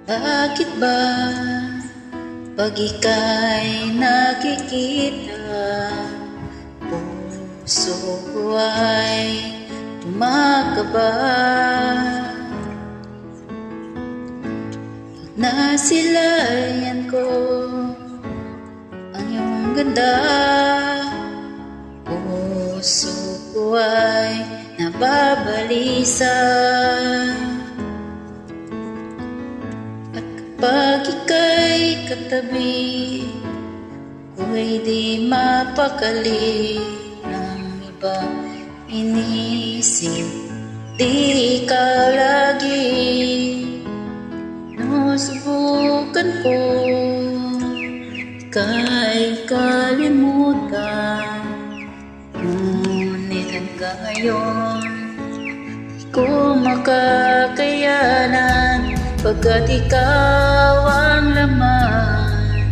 Bakit ba pag ika'y nakikita, puso ko ay tumakaba? Pag nasilayan ko ang iyong ganda, puso ko ay nababalisa. Pag ika'y katabi, ko'y di mapakali ng iba inisip. Di ikaw lagi, nusubukan ko ika'y kalimutan. Ngunit hanggang ngayon, di ko makakayanan, pagkat ikaw ang laman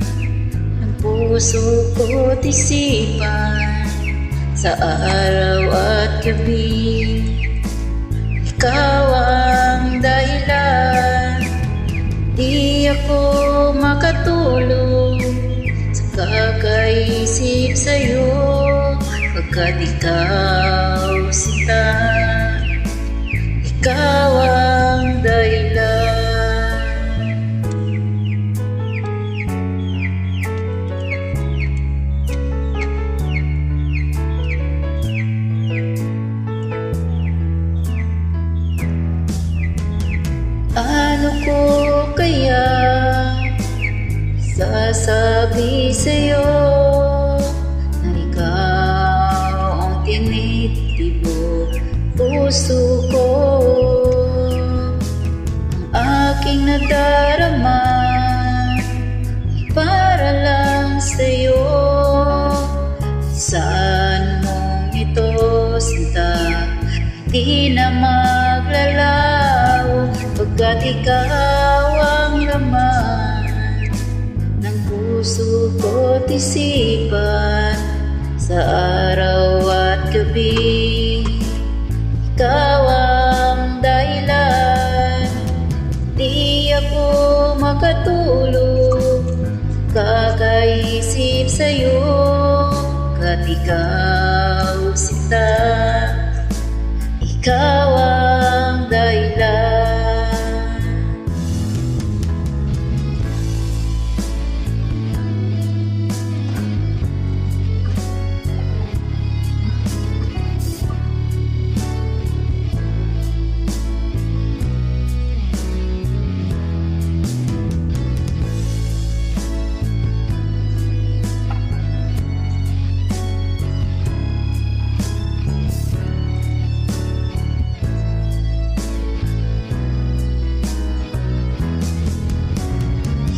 ng puso ko't isipan. Sa araw at gabi, ikaw ang dahilan. Di ako makatulog sa kakaisip sa'yo, pagkat ikaw sinta, ikaw ang dahilan. Ano ko kaya sasabi sa'yo na ikaw ang tinitibok puso ko? Ang aking nadarama ay para lang sa'yo. Saan mong ito sinta, di na maglalaw, pagkat ikaw ang laman ng puso ko't isipan. Sa araw at gabi, ikaw ang dahilan. Di ako makatulog kakaisip sa'yo, kat ikaw sinta, ikaw ang dahilan.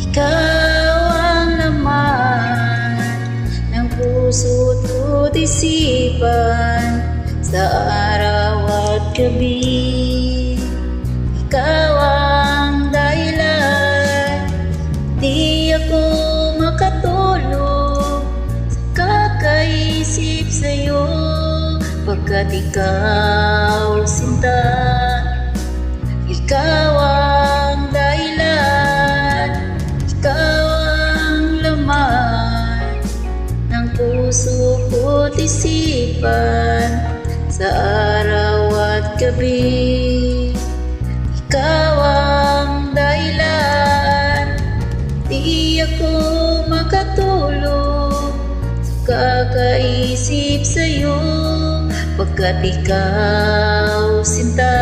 Ikaw ang laman ng puso't ko't isipan. Sa araw at gabi, ikaw ang dahilan. Di ako makatulog sa kakaisip sa'yo, pagkat ikaw sinta, ikaw ang dahilan. Ikaw ang laman ng puso ko't isipan. Sa araw at gabi, ikaw ang dahilan. Di ako makatulog sa kakaisip sa'yo, pagkat ikaw sinta,